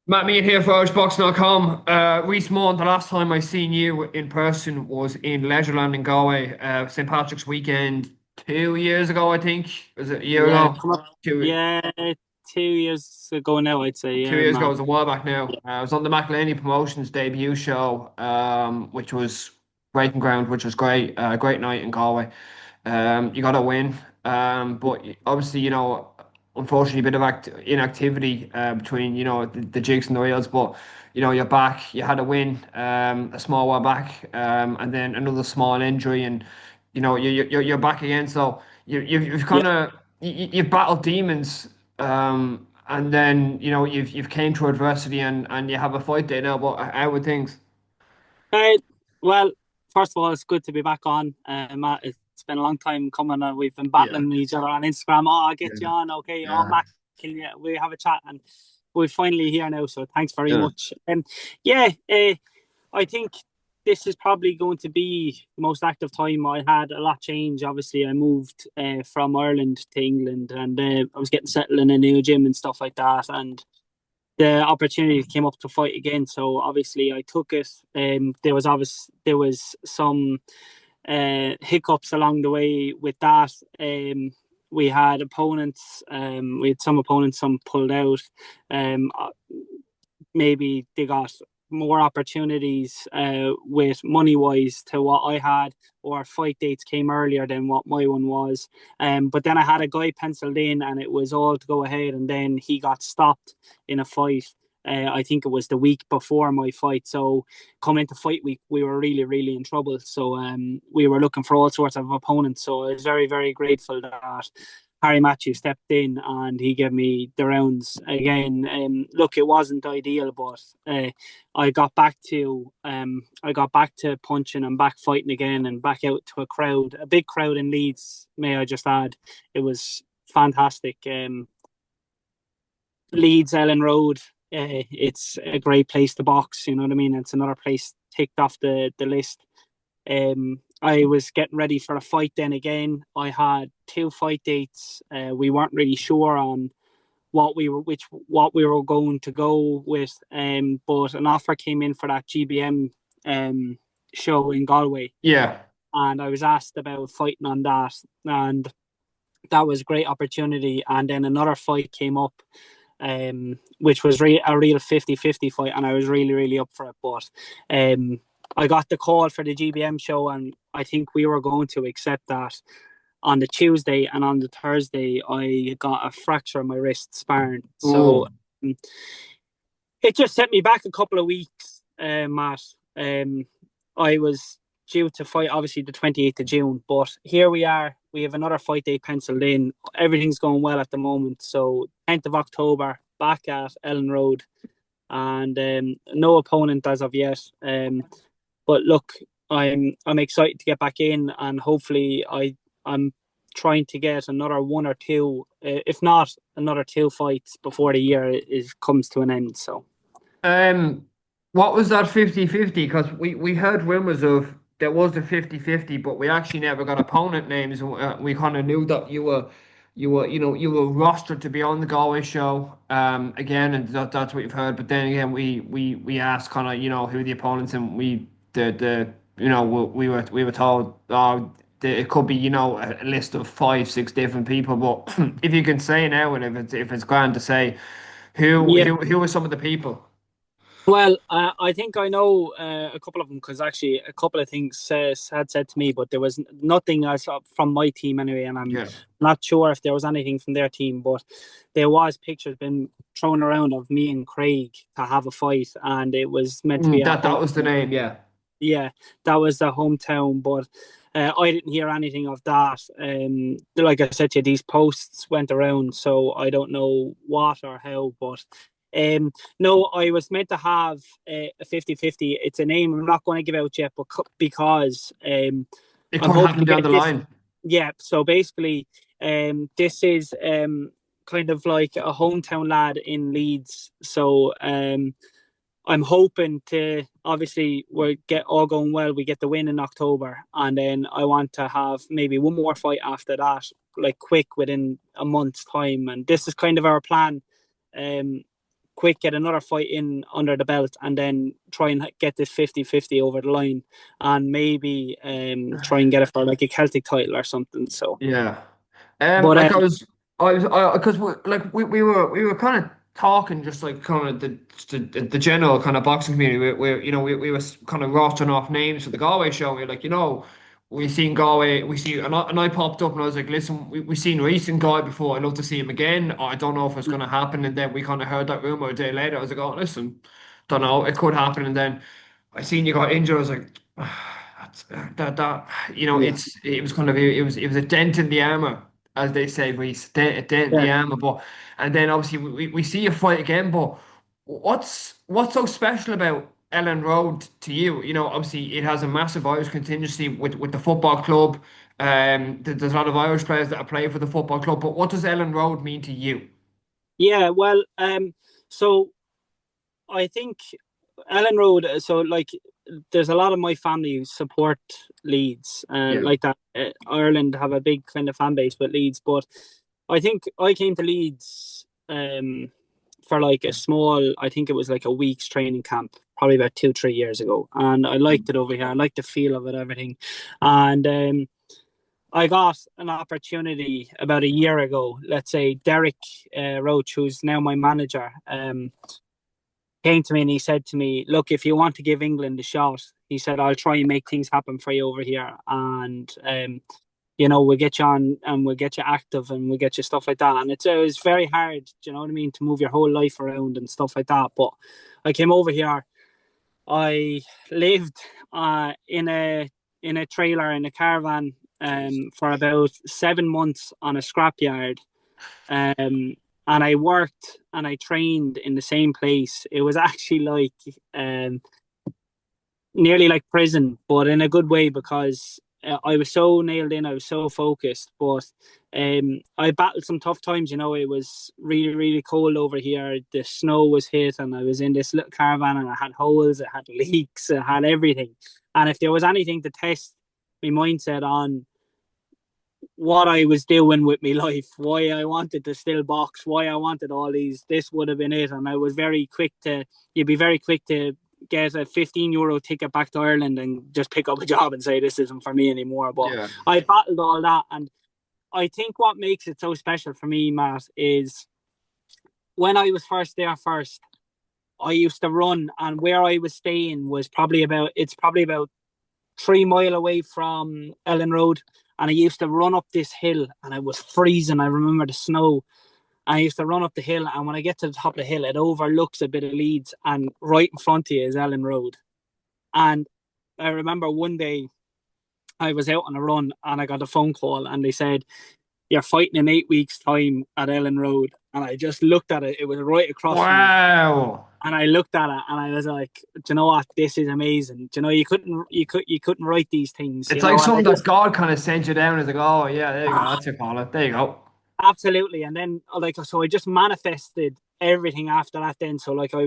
Matt Mead here for IrishBoxingCom. Rhys Moran, the last time I seen you in person was in Leisureland in Galway, St. Patrick's weekend 2 years ago, I think. Was it a year Yeah, ago? come up. Two, Yeah, 2 years ago now, I'd say. two Yeah, years ago, it Matt. was a while back now. Yeah, I was on the McElhaney Promotions debut show, which was breaking ground, which was great. Great night in Galway. You got to win. But obviously, unfortunately, a bit of inactivity between, the jigs and the reels. But, you're back. You had a win a small while back, and then another small injury, and, you're back again. So you've yeah. kind of you've battled demons, and then you've came through adversity, and you have a fight day now. But how are things? Uh, well, first of all, it's good to be back on, Matt. It's been a long time coming, and we've been Yeah. battling each other on Instagram. Oh, I'll get you Yeah. on. Okay. Oh, Yeah. Matt, can we have a chat? And we're finally here now. So thanks very Yeah. much. And yeah, I think this is probably going to be the most active time. I had a lot change. Obviously, I moved from Ireland to England, and I was getting settled in a new gym and stuff like that. And the opportunity came up to fight again. So obviously, I took it. There was some hiccups along the way with that. We had opponents. We had some opponents. Some pulled out. Maybe they got more opportunities with money wise to what I had, or fight dates came earlier than what my one was. But then I had a guy penciled in, and it was all to go ahead, and then he got stopped in a fight. I think it was the week before my fight. So coming into fight week, we were really, really in trouble. So we were looking for all sorts of opponents. So I was very, very grateful that Harry Matthew stepped in and he gave me the rounds again. Look, it wasn't ideal, but I got back to punching and back fighting again and back out to a big crowd in Leeds. May I just add, it was fantastic. Leeds, Elland Road. It's a great place to box. You know what I mean? It's another place ticked off the list. I was getting ready for a fight then again. I had two fight dates. We weren't really sure on what we were going to go with. But an offer came in for that GBM show in Galway, Yeah. and I was asked about fighting on that, and that was a great opportunity. And then another fight came up, which was a real 50-50 fight, and I was really, really up for it. But I got the call for the GBM show, and I think we were going to accept that on the Tuesday, and on the Thursday, I got a fracture in my wrist sparring. So Oh. um, it just set me back a couple of weeks, Matt. I was due to fight obviously the 28th of June, but here we are. We have another fight day penciled in. Everything's going well at the moment. So 10th of October, back at Elland Road, and no opponent as of yet. But look, I'm excited to get back in, and hopefully I'm trying to get another one or two, if not another two fights before the year is comes to an end. So. Um, what was that 50-50? Because we heard rumors of there was a 50-50, but we actually never got opponent names. We kind of knew that you were rostered to be on the Galway show again, and that's what you've heard. But then again, we asked kind of who the opponents, and the we were told it could be a list of 5-6 different people. But if you can say now, and if it's grand to say, who Yeah, who who are some of the people? well, I think I know a couple of them because actually a couple of things had said to me, but there was nothing else from my team anyway, and I'm Yeah. not sure if there was anything from their team, but there was pictures been thrown around of me and Craig to have a fight, and it was meant to be at That home. was the name, yeah. Yeah, that was the hometown, but I didn't hear anything of that. Like I said to you, these posts went around, so I don't know what or how, but no, I was meant to have a 50-50. It's a name I'm not going to give out yet, but because It I'm could hoping happen to down get the this. line. Yeah, so basically, this is kind of like a hometown lad in Leeds. So I'm hoping to obviously we get all going well. We get the win in October, and then I want to have maybe one more fight after that, like quick within a month's time. And this is kind of our plan. Um, quick, get another fight in under the belt, and then try and get this 50-50 over the line, and maybe try and get it for like a Celtic title or something. So, Yeah. but Like because we were kind of talking just like kind of the general kind of boxing community. We were kind of rostering off names for the Galway show. We were like, we seen Galway, and I popped up and I was like, listen, we seen Rhys in Galway before. I'd love to see him again. I don't know if it's going to happen. And then we kind of heard that rumor a day later. I was like, oh, listen, don't know, it could happen. And then I seen you got injured. I was like, yeah, it was a dent in the armor, as they say, Reese, a dent in yeah, the armor. But and then obviously we see you fight again. But what's so special about Elland Road to you? Obviously it has a massive Irish contingency with the football club. There's a lot of Irish players that are playing for the football club. But what does Elland Road mean to you? yeah. Well, so I think Elland Road. So like, there's a lot of my family who support Leeds, Yeah. like that. Ireland have a big kind of fan base with Leeds, but I think I came to Leeds for like a small. I think it was like a week's training camp, probably about 2-3 years ago, and I liked it over here. I liked the feel of it, everything, and I got an opportunity about a year ago. Let's say Derek Roach, who's now my manager, came to me and he said to me, "Look, if you want to give England a shot," he said, "I'll try and make things happen for you over here, and we'll get you on and we'll get you active and we'll get you stuff like that." And it's very hard, do you know what I mean, to move your whole life around and stuff like that. But I came over here. I lived in a trailer in a caravan for about 7 months on a scrapyard. And I worked and I trained in the same place. It was actually like nearly like prison, but in a good way, because I was so nailed in, I was so focused. But I battled some tough times. It was really, really cold over here. The snow was hit, and I was in this little caravan, and it had holes, it had leaks, it had everything. And if there was anything to test my mindset on what I was doing with my life, why I wanted to still box, why I wanted all these, this would have been it. And I was you'd be very quick to get a €15 ticket back to Ireland and just pick up a job and say, this isn't for me anymore. But Yeah. I battled all that. And I think what makes it so special for me, Matt, is when I was first, I used to run, and where I was staying was probably about 3 mile away from Elland Road. And I used to run up this hill, and it was freezing. I remember the snow. I used to run up the hill, and when I get to the top of the hill, it overlooks a bit of Leeds, and right in front of you is Elland Road. And I remember one day I was out on a run, and I got a phone call, and they said, "You're fighting in 8 weeks' time at Elland Road." And I just looked at it. It was right across from me. Wow. And I looked at it and I was like, "Do you know what? This is amazing." Do you know, you couldn't write these things, It's like and I something that just God kind of sent you down. It's like, oh yeah, there you go. That's your call. There you go. absolutely. And then so I just manifested everything after that then. So like I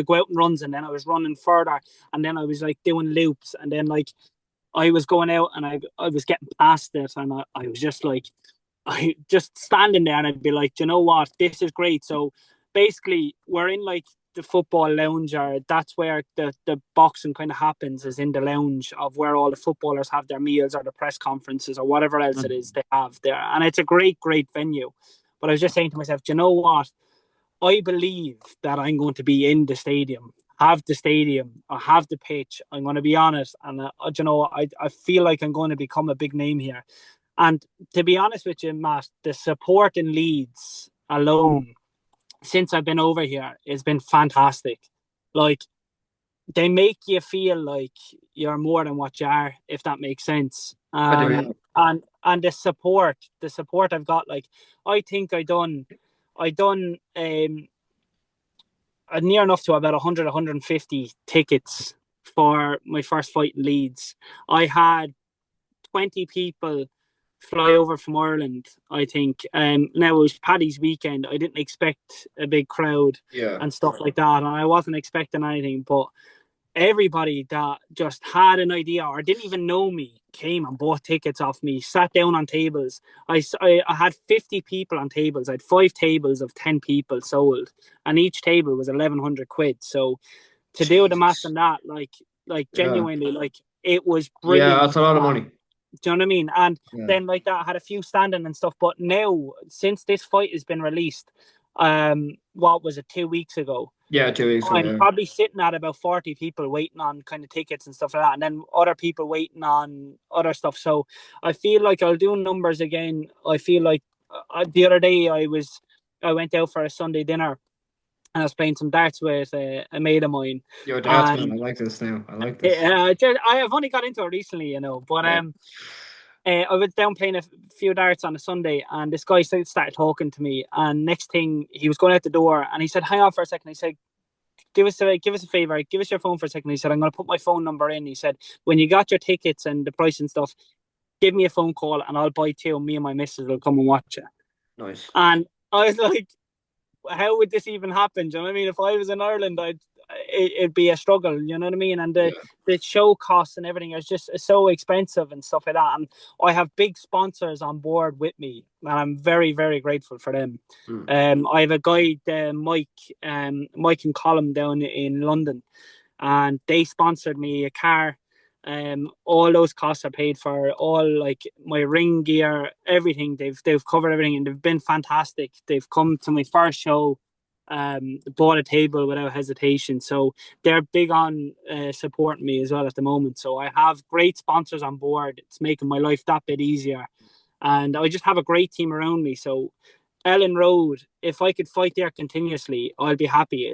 go out and runs, and then I was running further, and then I was like doing loops, and then like I was going out and I was getting past it, and I was just like, I just standing there, and I'd be like, "Do you know what? This is great." So basically we're in like the football lounge, or that's where the boxing kind of happens, is in the lounge of where all the footballers have their meals or the press conferences or whatever else it is they have there. And it's a great, great venue. But I was just saying to myself, "Do you know what? I believe that I'm going to be in the stadium, have the stadium, or have the pitch. I'm going to be honest. And, I feel like I'm going to become a big name here." And to be honest with you, Matt, the support in Leeds alone, since I've been over here, has been fantastic. Like, they make you feel like you're more than what you are, if that makes sense. I do, yeah. And the support I've got, like, I think I done near enough to about 100, 150 tickets for my first fight in Leeds. I had 20 people fly over from Ireland, I think. Now it was Paddy's weekend. I didn't expect a big crowd Yeah. and stuff like that, and I wasn't expecting anything. But everybody that just had an idea or didn't even know me came and bought tickets off me, sat down on tables. I had 50 people on tables. I had 5 tables of 10 people sold, and each table was 1,100 quid. So to do the maths Jesus. on that, like Yeah. genuinely, like it was Yeah, brilliant. that's a lot of money. Do you know what I mean? And Yeah. then like that, I had a few standing and stuff. But now, since this fight has been released, what was it, 2 weeks ago? Yeah, 2 weeks ago, I'm yeah. probably sitting at about 40 people waiting on kind of tickets and stuff like that, and then other people waiting on other stuff. So I feel like I'll do numbers again. I feel like the other day I went out for a Sunday dinner and I was playing some darts with a mate of mine, Yo, darts, man. and I like this now. I like this. I have only got into it recently, but Yeah. I was down playing a few darts on a Sunday, and this guy started talking to me. And next thing, he was going out the door, and he said, "Hang on for a second." He said, give us a favor, give us your phone for a second." He said, "I'm going to put my phone number in." He said, "When you got your tickets and the price and stuff, give me a phone call, and I'll buy two. Me and my missus will come and watch it." Nice. And I was like, how would this even happen? Do you know what I mean? If I was in Ireland, it'd be a struggle. You know what I mean? And Yeah. the show costs and everything is just so expensive and stuff like that. And I have big sponsors on board with me, and I'm very, very grateful for them. I have a guy, Mike and Colin down in London, and they sponsored me a car. All those costs are paid for. All like my ring gear, everything. They've covered everything, and they've been fantastic. They've come to my first show, bought a table without hesitation. So they're big on supporting me as well at the moment. So I have great sponsors on board. It's making my life that bit easier, and I just have a great team around me. So Elland Road, if I could fight there continuously, I'll be happy.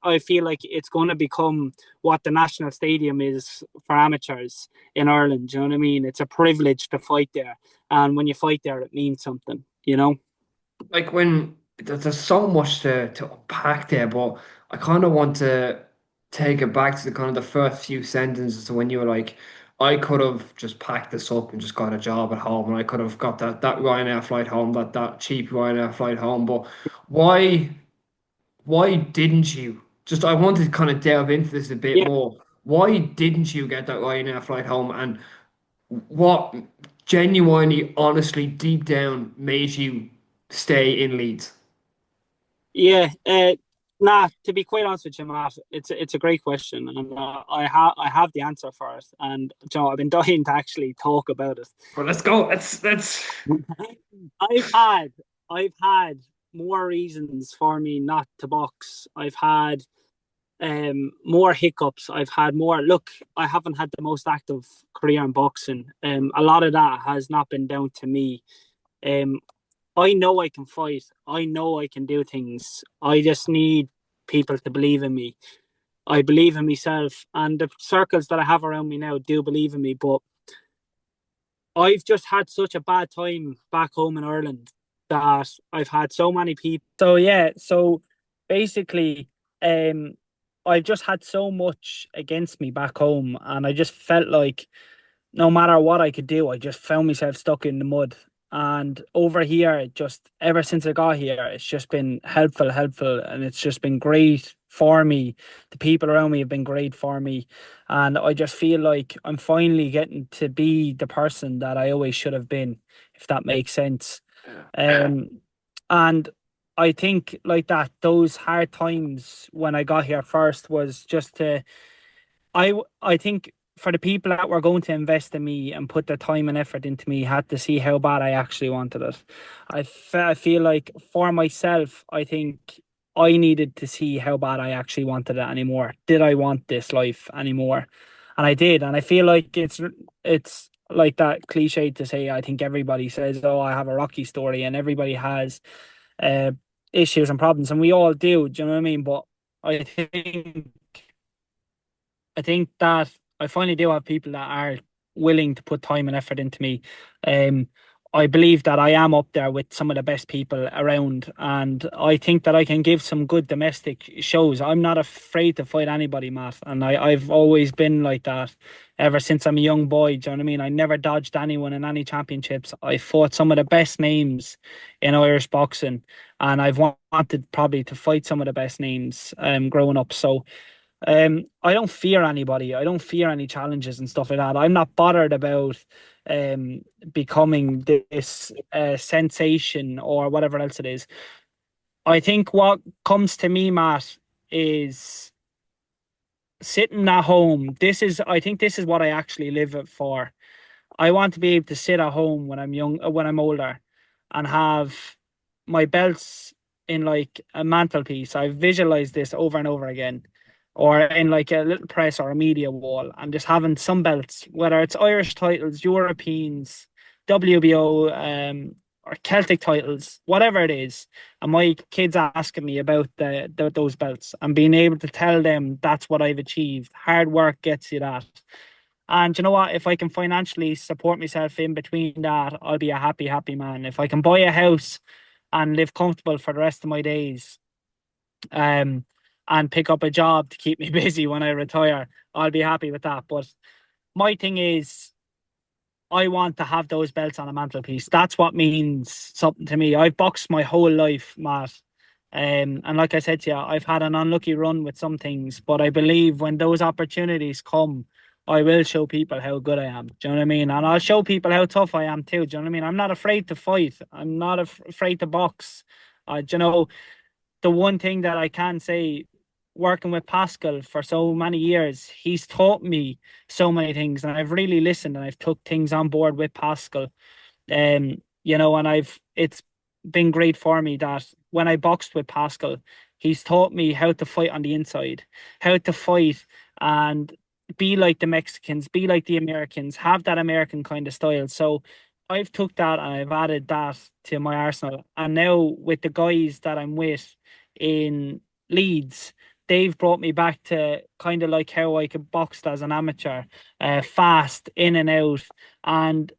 I feel like it's going to become what the national stadium is for amateurs in Ireland. Do you know what I mean? It's a privilege to fight there. And when you fight there, it means something, you know? Like when there's so much to unpack there, but I kind of want to take it back to the kind of the first few sentences to when you were like, I could have just packed this up and just got a job at home, and I could have got that Ryanair flight home, that cheap Ryanair flight home. But why why didn't you? Just I wanted to kind of delve into this a bit Yeah, more. Why didn't you get that Ryanair flight home, and what genuinely, honestly, deep down made you stay in Leeds? yeah. Nah, to be quite honest with you, Matt, it's a great question, and I have the answer for it, and I've been dying to actually talk about it. Well, let's go. Let's. I've had I've had more reasons for me not to box. I've had more hiccups. I've had more. Look, I haven't had the most active career in boxing. A lot of that has not been down to me. Um, I know I can fight. I know I can do things. I just need people to believe in me. I believe in myself, and the circles that I have around me now do believe in me. But I've just had such a bad time back home in Ireland that I've had so many people. So yeah, so basically, um, I've just had so much against me back home, and I just felt like no matter what I could do, I just found myself stuck in the mud. And over here, just ever since I got here, it's just been helpful, and it's just been great for me. The people around me have been great for me, and I just feel like I'm finally getting to be the person that I always should have been, if that makes sense. Um, and I think like that, those hard times when I got here first was just to I think for the people that were going to invest in me and put their time and effort into me had to see how bad I actually wanted it. I feel like for myself, I think I needed to see how bad I actually wanted it anymore. Did I want this life anymore? And I did. And I feel like it's like that cliche to say, I think everybody says, "Oh, I have a rocky story," and everybody has uh issues and problems, and we all do. Do you know what I mean? But I think I think that I finally do have people that are willing to put time and effort into me. Um, I believe that I am up there with some of the best people around, and I think that I can give some good domestic shows. I'm not afraid to fight anybody, Matt, and I've always been like that ever since I'm a young boy. Do you know what I mean? I never dodged anyone in any championships. I fought some of the best names in Irish boxing, and I've wanted probably to fight some of the best names growing up. So I don't fear anybody. I don't fear any challenges and stuff like that. I'm not bothered about becoming this sensation or whatever else it is. I think what comes to me, Matt, is sitting at home. I think this is what I actually live it for. I want to be able to sit at home when I'm young, when I'm older, and have my belts in like a mantelpiece. I visualize this over and over again, or in like a little press or a media wall, and just having some belts, whether it's Irish titles, Europeans, WBO, or Celtic titles, whatever it is. And my kids asking me about those belts and being able to tell them that's what I've achieved. Hard work gets you that. And you know what? If I can financially support myself in between that, I'll be a happy, happy man. If I can buy a house and live comfortable for the rest of my days, um, and pick up a job to keep me busy when I retire, I'll be happy with that. But my thing is, I want to have those belts on a mantelpiece. That's what means something to me. I've boxed my whole life, Matt. And like I said to you, I've had an unlucky run with some things, but I believe when those opportunities come, I will show people how good I am. Do you know what I mean? And I'll show people how tough I am too. Do you know what I mean? I'm not afraid to fight. I'm not afraid to box. You know, the one thing that I can say, working with Pascal for so many years, he's taught me so many things, and I've really listened and I've took things on board with Pascal. You know, and it's been great for me that when I boxed with Pascal, he's taught me how to fight on the inside, how to fight and be like the Mexicans, be like the Americans, have that American kind of style. So I've took that and I've added that to my arsenal. And now with the guys that I'm with in Leeds, they've brought me back to kind of like how I could box as an amateur, fast, in and out, and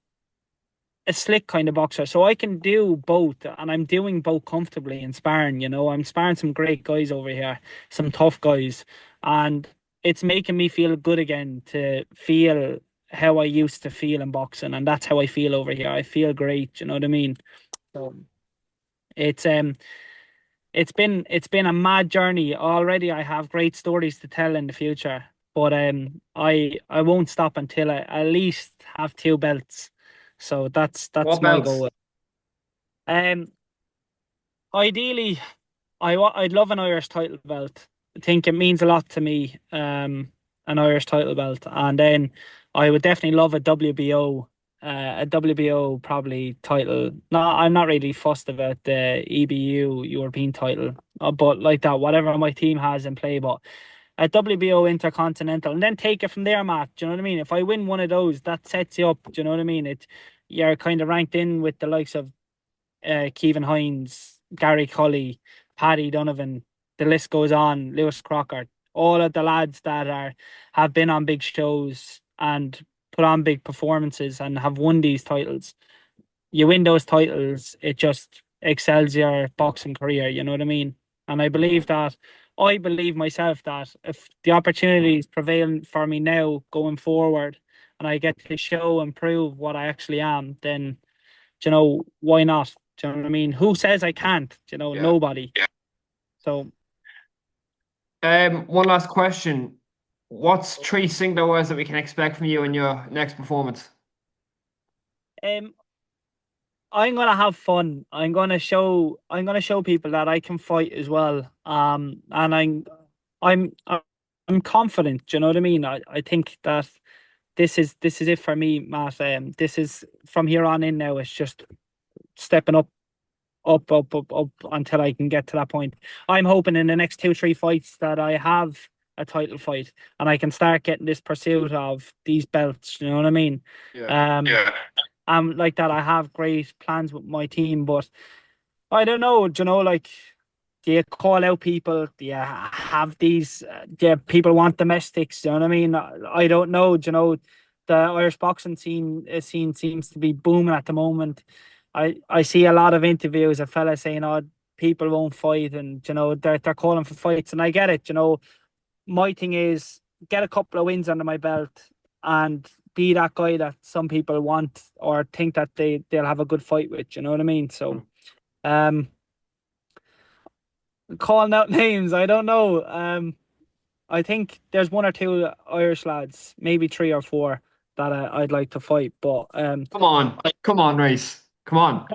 a slick kind of boxer. So I can do both, and I'm doing both comfortably in sparring. You know, I'm sparring some great guys over here, some tough guys, and it's making me feel good again to feel how I used to feel in boxing, and that's how I feel over here. I feel great. You know what I mean? So it's it's been a mad journey already. I have great stories to tell in the future, but I won't stop until I at least have two belts. So that's What my belts? goal. Um, Ideally, I'd love an Irish title belt. I think it means a lot to me. An Irish title belt, and then I would definitely love a WBO. A WBO probably title. No, I'm not really fussed about the EBU European title, but like that, whatever my team has in play. But a WBO Intercontinental, and then take it from there, Matt. Do you know what I mean? If I win one of those, that sets you up. Do you know what I mean? You're kind of ranked in with the likes of Kevin Hines, Gary Cully, Paddy Donovan. The list goes on. Lewis Crocker, all of the lads that have been on big shows and put on big performances and have won these titles. You win those titles, it just excels your boxing career. You know what I mean? And I believe myself that if the opportunities prevail for me now going forward, and I get to show and prove what I actually am, then why not? Do you know what I mean? Who says I can't? Yeah. Nobody. Yeah. So, One last question. What's three single words that we can expect from you in your next performance? um, I'm gonna have fun. I'm gonna show people that I can fight as well. And I'm, I'm confident. Do you know what I mean? I think that this is it for me, Matt. This is from here on in now. It's just stepping up until I can get to that point. I'm hoping in the next two, three fights that I have a title fight and I can start getting this pursuit of these belts. You know what I mean? Yeah. Yeah. Like that, I have great plans with my team, but I don't know. Do you know, like, do you call out people? Do you have these? Do people want domestics? Do you know what I mean? I don't know. Do you know, the Irish boxing scene seems to be booming at the moment. I see a lot of interviews of fellas saying, "Oh, people won't fight," and they're calling for fights, and I get it. My thing is get a couple of wins under my belt and be that guy that some people want or think that they'll have a good fight with. You know what I mean? So, um, calling out names, I don't know. I think there's one or two Irish lads, maybe three or four that I'd like to fight. But Come on, Rhys. Come on.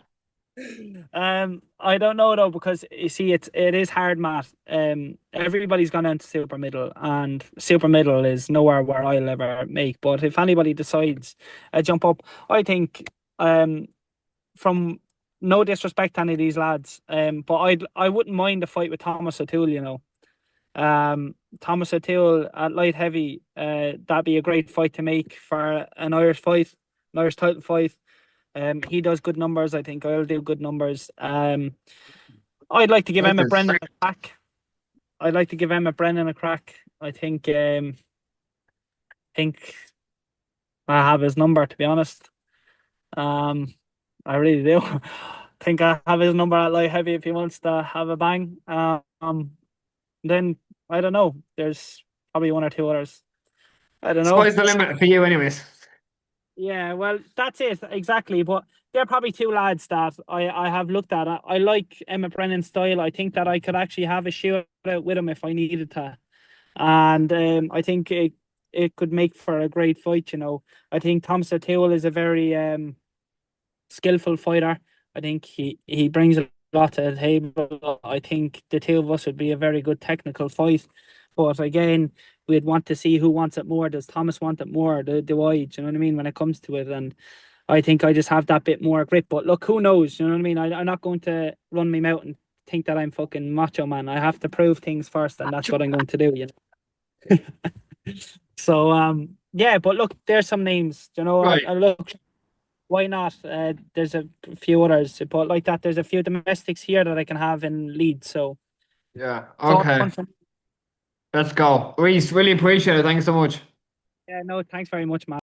I don't know though, because you see, it is hard, Matt. Everybody's gone into super middle, and super middle is nowhere where I'll ever make. But if anybody decides a jump up, I think, from no disrespect to any of these lads, but I wouldn't mind a fight with Thomas O'Toole. You know, Thomas O'Toole at light heavy, that'd be a great fight to make for an Irish fight, an Irish title fight. He does good numbers. I think I'll do good numbers. I'd like to give Like Emmett this. Brendan a crack. I'd like to give Emmett Brendan a crack. I think I have his number, to be honest. I really do. Think I have his number at light heavy if he wants to have a bang. Then I don't know. There's probably one or two others. I don't know. Sky's the limit for you, anyways. Yeah, well, that's it exactly. But they're probably two lads that I have looked at. I like Emmett Brennan's style. I think that I could actually have a shootout with him if I needed to, and I think it could make for a great fight. You know, I think Thomas O'Toole is a very skillful fighter. I think he brings a lot to the table. I think the two of us would be a very good technical fight. But again, we'd want to see who wants it more. Does Thomas want it more? Do I? Do you know what I mean? When it comes to it, and I think I just have that bit more grip. But look, who knows? You know what I mean? I'm not going to run my mouth and think that I'm fucking macho man. I have to prove things first, and that's what I'm going to do. You know. So yeah, but look, there's some names. You know, Right. look. Why not? There's a few others, but like that, there's a few domestics here that I can have in Leeds. So Yeah. it's all Okay. fun for me. Let's go. Rhys, really appreciate it. Thanks so much. Yeah, no, thanks very much, man.